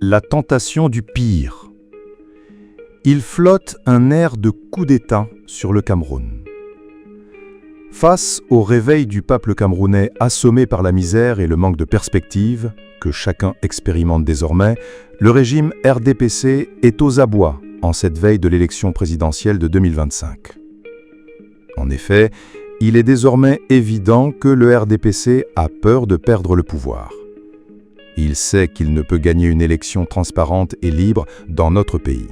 La tentation du pire. Il flotte un air de coup d'État sur le Cameroun. Face au réveil du peuple camerounais assommé par la misère et le manque de perspective, que chacun expérimente désormais, le régime RDPC est aux abois en cette veille de l'élection présidentielle de 2025. En effet, il est désormais évident que le RDPC a peur de perdre le pouvoir. Il sait qu'il ne peut gagner une élection transparente et libre dans notre pays.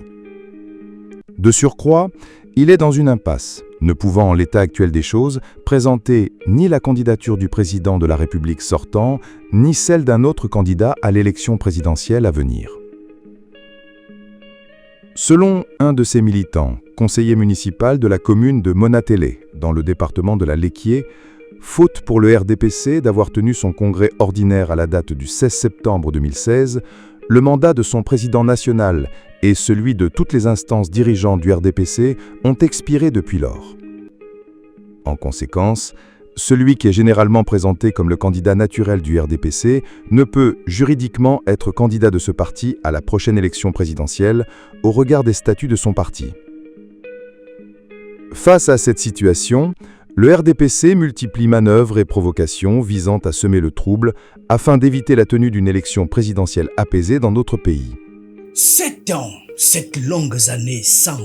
De surcroît, il est dans une impasse, ne pouvant en l'état actuel des choses présenter ni la candidature du président de la République sortant, ni celle d'un autre candidat à l'élection présidentielle à venir. Selon un de ses militants, conseiller municipal de la commune de Monatélé, dans le département de la Léquié, faute pour le RDPC d'avoir tenu son congrès ordinaire à la date du 16 septembre 2016, le mandat de son président national et celui de toutes les instances dirigeantes du RDPC ont expiré depuis lors. En conséquence, celui qui est généralement présenté comme le candidat naturel du RDPC ne peut juridiquement être candidat de ce parti à la prochaine élection présidentielle au regard des statuts de son parti. Face à cette situation, le RDPC multiplie manœuvres et provocations visant à semer le trouble afin d'éviter la tenue d'une élection présidentielle apaisée dans notre pays. 7 ans, 7 longues années sans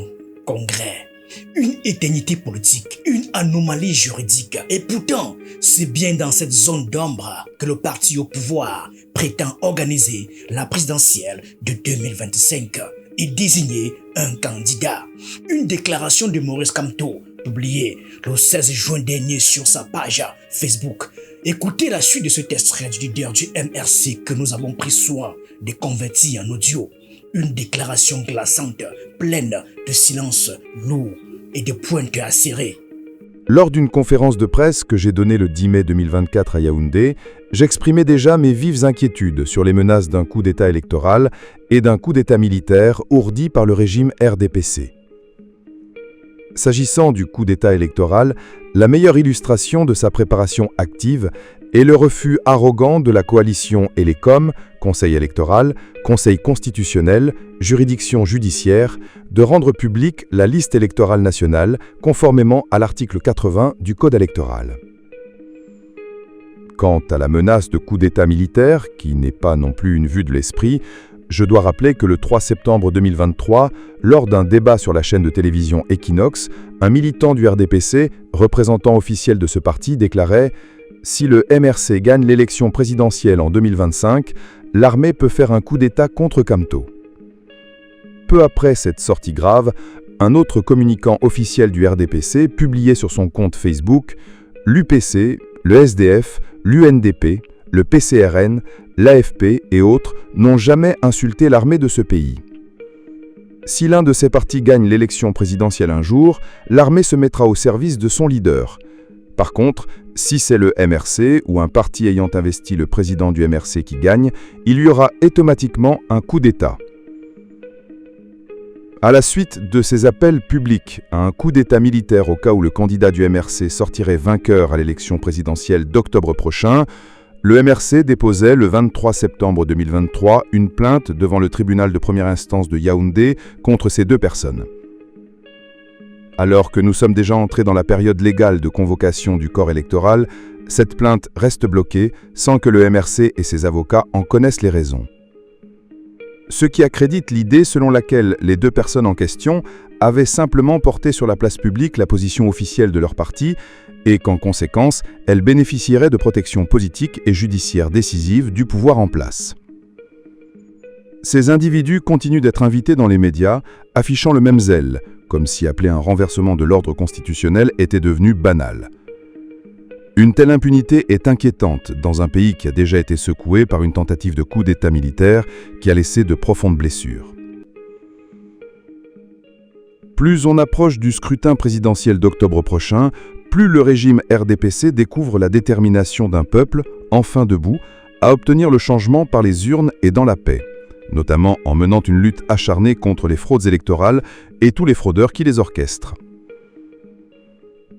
congrès, une éternité politique, une anomalie juridique. Et pourtant, c'est bien dans cette zone d'ombre que le parti au pouvoir prétend organiser la présidentielle de 2025 et désigner un candidat. Une déclaration de Maurice Kamto, publiée le 16 juin dernier sur sa page Facebook. Écoutez la suite de ce extrait du leader du MRC que nous avons pris soin de convertir en audio. Une déclaration glaçante, pleine de silence lourd et de pointes acérées. Lors d'une conférence de presse que j'ai donnée le 10 mai 2024 à Yaoundé, j'exprimais déjà mes vives inquiétudes sur les menaces d'un coup d'État électoral et d'un coup d'État militaire ourdi par le régime RDPC. S'agissant du coup d'État électoral, la meilleure illustration de sa préparation active est le refus arrogant de la coalition Elecom, Conseil électoral, Conseil constitutionnel, juridiction judiciaire, de rendre publique la liste électorale nationale conformément à l'article 80 du Code électoral. Quant à la menace de coup d'État militaire, qui n'est pas non plus une vue de l'esprit, je dois rappeler que le 3 septembre 2023, lors d'un débat sur la chaîne de télévision Equinox, un militant du RDPC, représentant officiel de ce parti, déclarait « Si le MRC gagne l'élection présidentielle en 2025, l'armée peut faire un coup d'État contre Kamto ». Peu après cette sortie grave, un autre communicant officiel du RDPC publiait sur son compte Facebook « L'UPC, le SDF, l'UNDP, le PCRN, l'AFP et autres n'ont jamais insulté l'armée de ce pays. Si l'un de ces partis gagne l'élection présidentielle un jour, l'armée se mettra au service de son leader. Par contre, si c'est le MRC ou un parti ayant investi le président du MRC qui gagne, il y aura automatiquement un coup d'État. À la suite de ces appels publics à un coup d'État militaire au cas où le candidat du MRC sortirait vainqueur à l'élection présidentielle d'octobre prochain, le MRC déposait le 23 septembre 2023 une plainte devant le tribunal de première instance de Yaoundé contre ces deux personnes. Alors que nous sommes déjà entrés dans la période légale de convocation du corps électoral, cette plainte reste bloquée sans que le MRC et ses avocats en connaissent les raisons. Ce qui accrédite l'idée selon laquelle les deux personnes en question avaient simplement porté sur la place publique la position officielle de leur parti et qu'en conséquence, elles bénéficieraient de protections politiques et judiciaires décisives du pouvoir en place. Ces individus continuent d'être invités dans les médias, affichant le même zèle, comme si appeler un renversement de l'ordre constitutionnel était devenu banal. Une telle impunité est inquiétante dans un pays qui a déjà été secoué par une tentative de coup d'État militaire qui a laissé de profondes blessures. Plus on approche du scrutin présidentiel d'octobre prochain, plus le régime RDPC découvre la détermination d'un peuple, enfin debout, à obtenir le changement par les urnes et dans la paix, notamment en menant une lutte acharnée contre les fraudes électorales et tous les fraudeurs qui les orchestrent.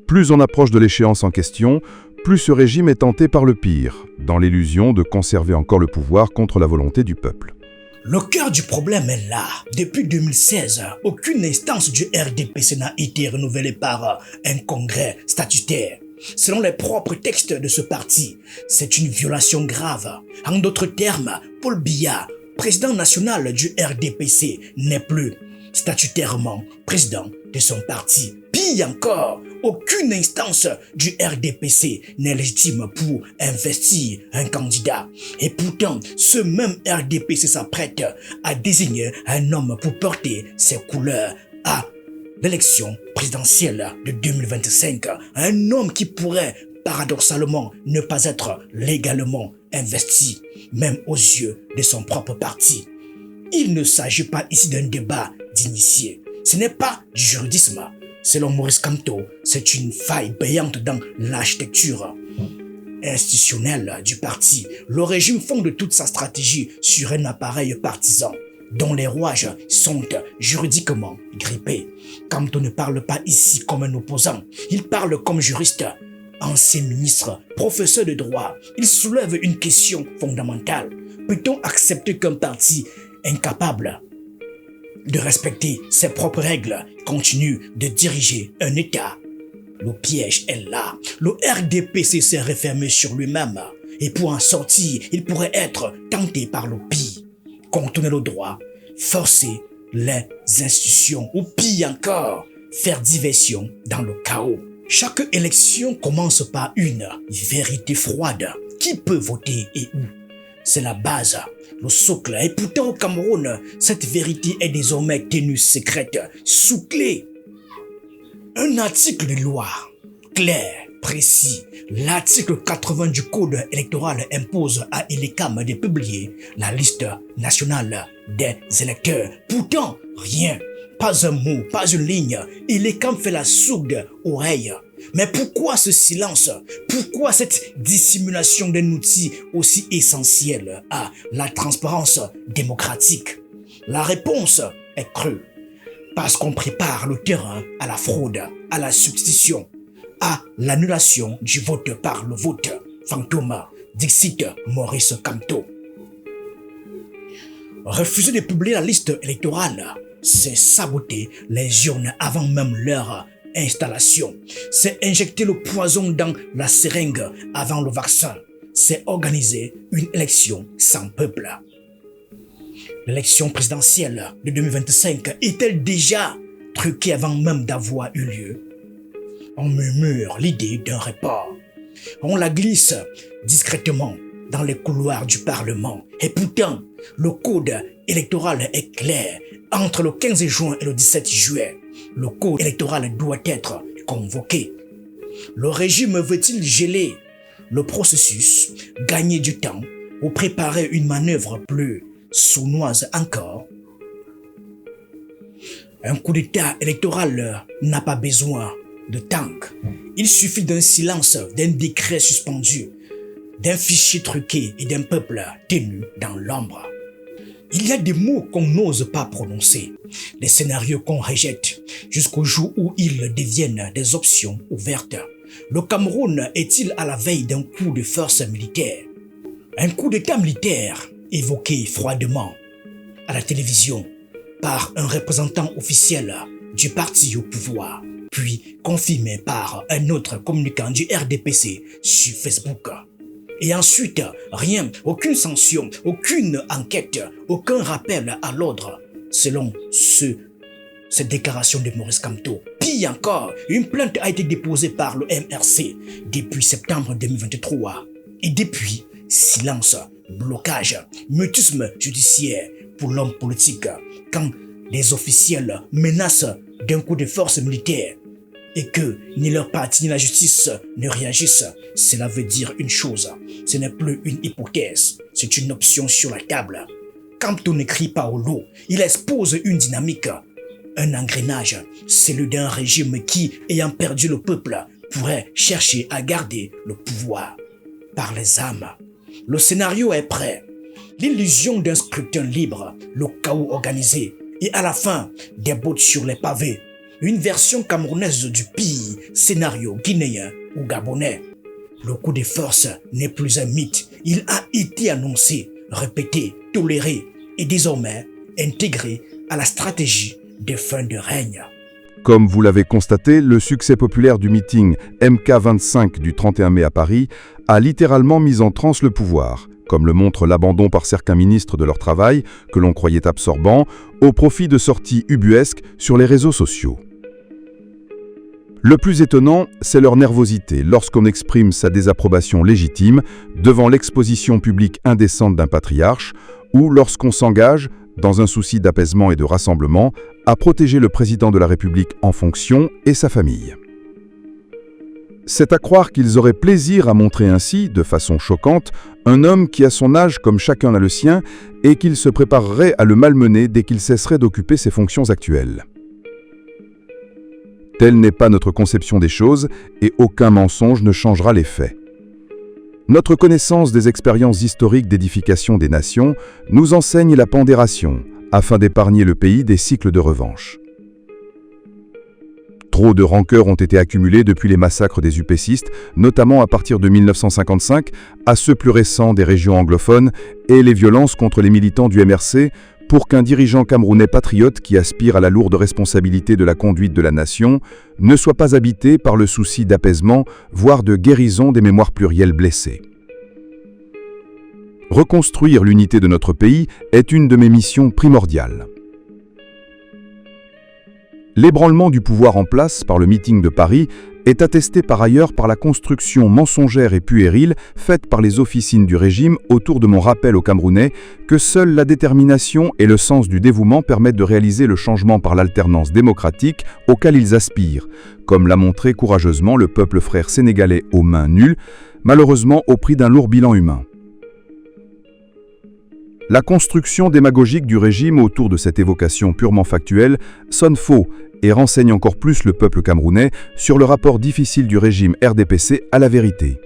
Plus on approche de l'échéance en question, plus ce régime est tenté par le pire, dans l'illusion de conserver encore le pouvoir contre la volonté du peuple. Le cœur du problème est là. Depuis 2016, aucune instance du RDPC n'a été renouvelée par un congrès statutaire. Selon les propres textes de ce parti, c'est une violation grave. En d'autres termes, Paul Biya, président national du RDPC, n'est plus statutairement président de son parti. Pire encore, aucune instance du RDPC n'est légitime pour investir un candidat. Et pourtant, ce même RDPC s'apprête à désigner un homme pour porter ses couleurs à l'élection présidentielle de 2025. Un homme qui pourrait paradoxalement ne pas être légalement investi, même aux yeux de son propre parti. Il ne s'agit pas ici d'un débat d'initiés. Ce n'est pas du juridisme. Selon Maurice Kamto, c'est une faille béante dans l'architecture institutionnelle du parti. Le régime fonde toute sa stratégie sur un appareil partisan dont les rouages sont juridiquement grippés. Kamto ne parle pas ici comme un opposant, il parle comme juriste, ancien ministre, professeur de droit. Il soulève une question fondamentale. Peut-on accepter qu'un parti incapable de respecter ses propres règles continue de diriger un État? Le piège est là. Le RDPC s'est refermé sur lui-même et pour en sortir, il pourrait être tenté par le pire. Contourner le droit, forcer les institutions ou pire encore, faire diversion dans le chaos. Chaque élection commence par une vérité froide. Qui peut voter et où? C'est la base, le socle. Et pourtant au Cameroun, cette vérité est désormais tenue secrète, sous clé. Un article de loi clair, précis, l'article 80 du code électoral impose à Elecam de publier la liste nationale des électeurs. Pourtant, rien, pas un mot, pas une ligne. Elecam fait la sourde oreille. Mais pourquoi ce silence? Pourquoi cette dissimulation d'un outil aussi essentiel à la transparence démocratique? La réponse est crue. Parce qu'on prépare le terrain à la fraude, à la substitution, à l'annulation du vote par le vote fantôme, dixit Maurice Kamto. Refuser de publier la liste électorale, c'est saboter les urnes avant même leur installation. C'est injecter le poison dans la seringue avant le vaccin. C'est organiser une élection sans peuple. L'élection présidentielle de 2025 est-elle déjà truquée avant même d'avoir eu lieu? On murmure l'idée d'un report. On la glisse discrètement dans les couloirs du Parlement. Et pourtant, le code électoral est clair. Entre le 15 juin et le 17 juillet, le code électoral doit être convoqué. Le régime veut-il geler le processus, gagner du temps ou préparer une manœuvre plus sournoise encore? Un coup d'État électoral n'a pas besoin de tank. Il suffit d'un silence, d'un décret suspendu, d'un fichier truqué et d'un peuple tenu dans l'ombre. Il y a des mots qu'on n'ose pas prononcer, des scénarios qu'on rejette, jusqu'au jour où ils deviennent des options ouvertes. Le Cameroun est-il à la veille d'un coup de force militaire? Un coup d'État militaire évoqué froidement à la télévision par un représentant officiel du parti au pouvoir, puis confirmé par un autre communicant du RDPC sur Facebook. Et ensuite, rien, aucune sanction, aucune enquête, aucun rappel à l'ordre, selon cette déclaration de Maurice Kamto. Pire encore, une plainte a été déposée par le MRC depuis septembre 2023. Et depuis, silence, blocage, mutisme judiciaire pour l'homme politique. Quand les officiels menacent d'un coup de force militaire et que ni leur parti ni la justice ne réagissent, cela veut dire une chose. Ce n'est plus une hypothèse, c'est une option sur la table. Kamto n'écrit pas au lot, il expose une dynamique, un engrenage, celui d'un régime qui, ayant perdu le peuple, pourrait chercher à garder le pouvoir par les armes. Le scénario est prêt. L'illusion d'un scrutin libre, le chaos organisé et à la fin, des bottes sur les pavés. Une version camerounaise du pire scénario guinéen ou gabonais. Le coup de force n'est plus un mythe. Il a été annoncé, répété, toléré est désormais intégré à la stratégie de fin de règne. Comme vous l'avez constaté, le succès populaire du meeting MK25 du 31 mai à Paris a littéralement mis en transe le pouvoir, comme le montre l'abandon par certains ministres de leur travail, que l'on croyait absorbant, au profit de sorties ubuesques sur les réseaux sociaux. Le plus étonnant, c'est leur nervosité lorsqu'on exprime sa désapprobation légitime devant l'exposition publique indécente d'un patriarche ou lorsqu'on s'engage, dans un souci d'apaisement et de rassemblement, à protéger le président de la République en fonction et sa famille. C'est à croire qu'ils auraient plaisir à montrer ainsi, de façon choquante, un homme qui a son âge comme chacun a le sien et qu'il se préparerait à le malmener dès qu'il cesserait d'occuper ses fonctions actuelles. Telle n'est pas notre conception des choses et aucun mensonge ne changera les faits. Notre connaissance des expériences historiques d'édification des nations nous enseigne la pondération, afin d'épargner le pays des cycles de revanche. Trop de rancœurs ont été accumulées depuis les massacres des upécistes, notamment à partir de 1955, à ceux plus récents des régions anglophones, et les violences contre les militants du MRC, pour qu'un dirigeant camerounais patriote qui aspire à la lourde responsabilité de la conduite de la nation ne soit pas habité par le souci d'apaisement, voire de guérison des mémoires plurielles blessées. Reconstruire l'unité de notre pays est une de mes missions primordiales. L'ébranlement du pouvoir en place par le meeting de Paris est attesté par ailleurs par la construction mensongère et puérile faite par les officines du régime autour de mon rappel aux Camerounais que seule la détermination et le sens du dévouement permettent de réaliser le changement par l'alternance démocratique auquel ils aspirent, comme l'a montré courageusement le peuple frère sénégalais aux mains nulles, malheureusement au prix d'un lourd bilan humain. La construction démagogique du régime autour de cette évocation purement factuelle sonne faux et renseigne encore plus le peuple camerounais sur le rapport difficile du régime RDPC à la vérité.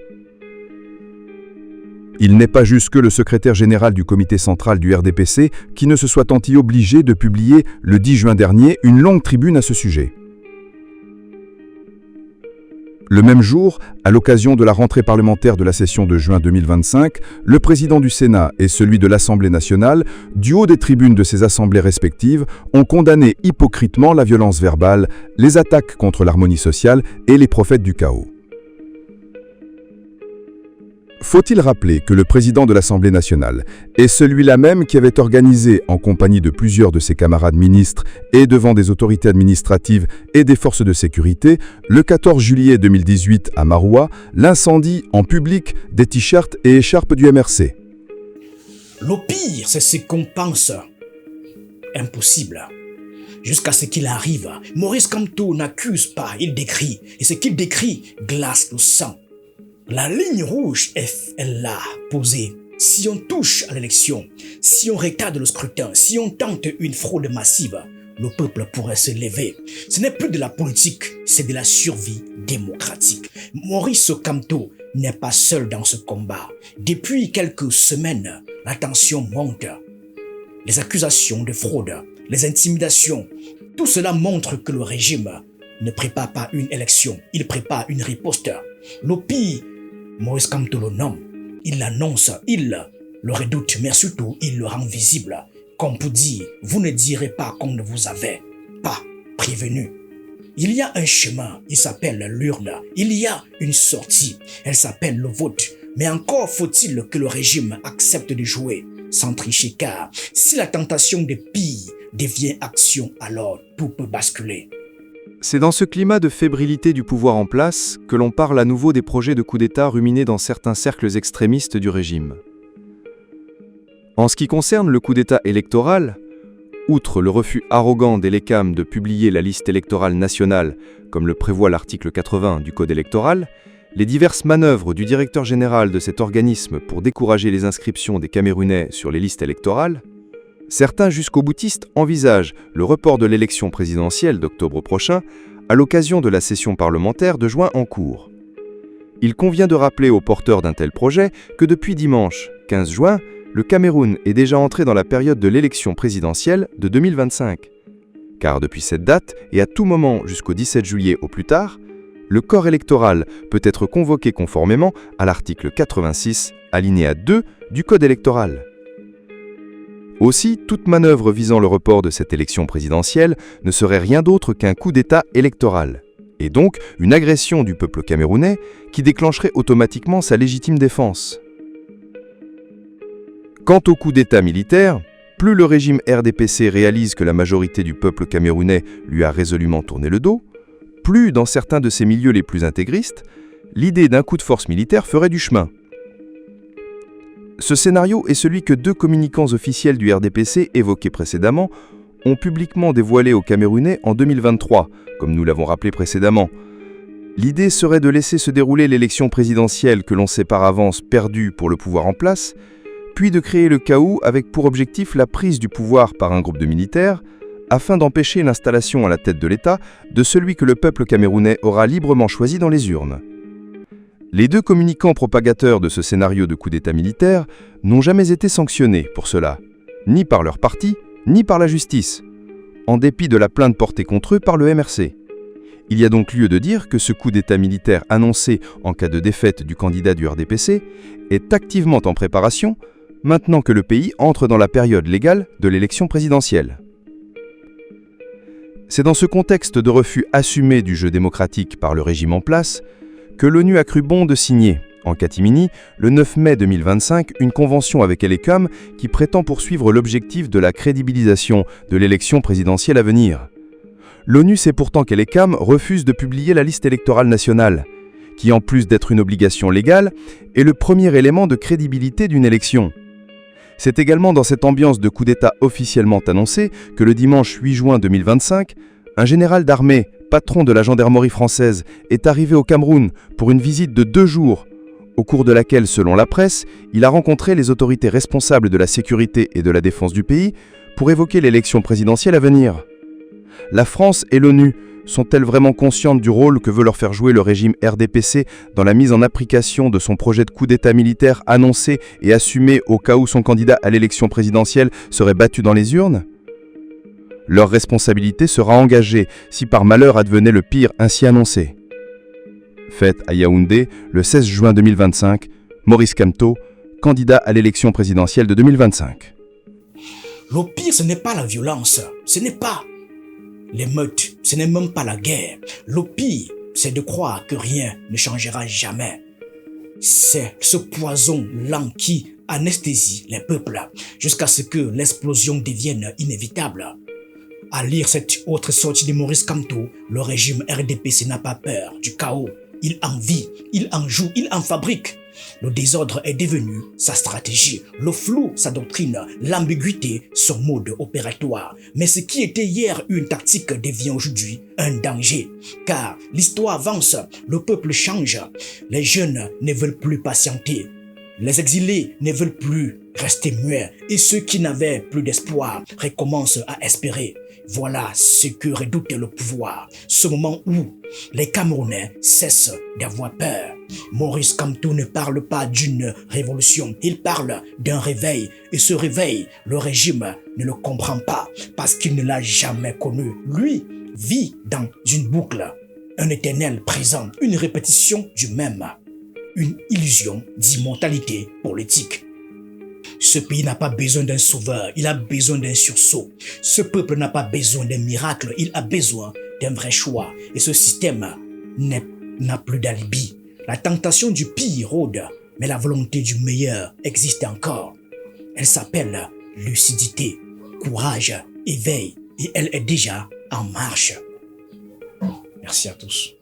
Il n'est pas juste que le secrétaire général du comité central du RDPC qui ne se soit senti obligé de publier le 10 juin dernier une longue tribune à ce sujet. Le même jour, à l'occasion de la rentrée parlementaire de la session de juin 2025, le président du Sénat et celui de l'Assemblée nationale, du haut des tribunes de ces assemblées respectives, ont condamné hypocritement la violence verbale, les attaques contre l'harmonie sociale et les prophètes du chaos. Faut-il rappeler que le président de l'Assemblée nationale est celui-là même qui avait organisé, en compagnie de plusieurs de ses camarades ministres et devant des autorités administratives et des forces de sécurité, le 14 juillet 2018 à Maroua, l'incendie en public des t-shirts et écharpes du MRC. Le pire, c'est ce qu'on pense impossible. Jusqu'à ce qu'il arrive, Maurice Kamto n'accuse pas, il décrit. Et ce qu'il décrit glace le sang. La ligne rouge est là, posée. Si on touche à l'élection, si on retarde le scrutin, si on tente une fraude massive, le peuple pourrait se lever. Ce n'est plus de la politique, c'est de la survie démocratique. Maurice Kamto n'est pas seul dans ce combat. Depuis quelques semaines, la tension monte. Les accusations de fraude, les intimidations, tout cela montre que le régime ne prépare pas une élection, il prépare une riposte. Le pire, Maurice Kamto le nomme, il l'annonce, il le redoute, mais surtout il le rend visible. Comme pour dire, vous ne direz pas qu'on ne vous avait pas prévenu. Il y a un chemin, il s'appelle l'urne. Il y a une sortie, elle s'appelle le vote. Mais encore faut-il que le régime accepte de jouer sans tricher, car si la tentation de pire devient action, alors tout peut basculer. C'est dans ce climat de fébrilité du pouvoir en place que l'on parle à nouveau des projets de coup d'État ruminés dans certains cercles extrémistes du régime. En ce qui concerne le coup d'État électoral, outre le refus arrogant des LECAM de publier la liste électorale nationale, comme le prévoit l'article 80 du Code électoral, les diverses manœuvres du directeur général de cet organisme pour décourager les inscriptions des Camerounais sur les listes électorales, certains jusqu'au boutistes envisagent le report de l'élection présidentielle d'octobre prochain à l'occasion de la session parlementaire de juin en cours. Il convient de rappeler aux porteurs d'un tel projet que depuis dimanche 15 juin, le Cameroun est déjà entré dans la période de l'élection présidentielle de 2025. Car depuis cette date, et à tout moment jusqu'au 17 juillet au plus tard, le corps électoral peut être convoqué conformément à l'article 86, alinéa 2 du Code électoral. Aussi, toute manœuvre visant le report de cette élection présidentielle ne serait rien d'autre qu'un coup d'État électoral, et donc une agression du peuple camerounais qui déclencherait automatiquement sa légitime défense. Quant au coup d'État militaire, plus le régime RDPC réalise que la majorité du peuple camerounais lui a résolument tourné le dos, plus, dans certains de ses milieux les plus intégristes, l'idée d'un coup de force militaire ferait du chemin. Ce scénario est celui que 2 communicants officiels du RDPC évoqués précédemment ont publiquement dévoilé aux Camerounais en 2023, comme nous l'avons rappelé précédemment. L'idée serait de laisser se dérouler l'élection présidentielle que l'on sait par avance perdue pour le pouvoir en place, puis de créer le chaos avec pour objectif la prise du pouvoir par un groupe de militaires, afin d'empêcher l'installation à la tête de l'État de celui que le peuple camerounais aura librement choisi dans les urnes. Les 2 communicants propagateurs de ce scénario de coup d'État militaire n'ont jamais été sanctionnés pour cela, ni par leur parti, ni par la justice, en dépit de la plainte portée contre eux par le MRC. Il y a donc lieu de dire que ce coup d'État militaire annoncé en cas de défaite du candidat du RDPC est activement en préparation, maintenant que le pays entre dans la période légale de l'élection présidentielle. C'est dans ce contexte de refus assumé du jeu démocratique par le régime en place que l'ONU a cru bon de signer, en catimini, le 9 mai 2025, une convention avec ELECAM qui prétend poursuivre l'objectif de la crédibilisation de l'élection présidentielle à venir. L'ONU sait pourtant qu'ELECAM refuse de publier la liste électorale nationale, qui en plus d'être une obligation légale, est le premier élément de crédibilité d'une élection. C'est également dans cette ambiance de coup d'État officiellement annoncé que le dimanche 8 juin 2025, un général d'armée, patron de la gendarmerie française, est arrivé au Cameroun pour une visite de 2 jours, au cours de laquelle, selon la presse, il a rencontré les autorités responsables de la sécurité et de la défense du pays pour évoquer l'élection présidentielle à venir. La France et l'ONU sont-elles vraiment conscientes du rôle que veut leur faire jouer le régime RDPC dans la mise en application de son projet de coup d'État militaire annoncé et assumé au cas où son candidat à l'élection présidentielle serait battu dans les urnes ? Leur responsabilité sera engagée si par malheur advenait le pire ainsi annoncé. Fête à Yaoundé, le 16 juin 2025, Maurice Kamto, candidat à l'élection présidentielle de 2025. Le pire, ce n'est pas la violence, ce n'est pas l'émeute, ce n'est même pas la guerre. Le pire, c'est de croire que rien ne changera jamais. C'est ce poison lent qui anesthésie les peuples jusqu'à ce que l'explosion devienne inévitable. À lire cette autre sortie de Maurice Kamto, le régime RDPC n'a pas peur du chaos. Il en vit, il en joue, il en fabrique. Le désordre est devenu sa stratégie, le flou, sa doctrine, l'ambiguïté, son mode opératoire. Mais ce qui était hier une tactique devient aujourd'hui un danger. Car l'histoire avance, le peuple change. Les jeunes ne veulent plus patienter. Les exilés ne veulent plus rester muets. Et ceux qui n'avaient plus d'espoir recommencent à espérer. Voilà ce que redoutait le pouvoir, ce moment où les Camerounais cessent d'avoir peur. Maurice Kamto ne parle pas d'une révolution, il parle d'un réveil. Et ce réveil, le régime ne le comprend pas parce qu'il ne l'a jamais connu. Lui vit dans une boucle, un éternel présent, une répétition du même, une illusion d'immortalité politique. Ce pays n'a pas besoin d'un sauveur, il a besoin d'un sursaut. Ce peuple n'a pas besoin d'un miracle, il a besoin d'un vrai choix. Et ce système n'a plus d'alibi. La tentation du pire rôde, mais la volonté du meilleur existe encore. Elle s'appelle lucidité, courage, éveil, et elle est déjà en marche. Merci à tous.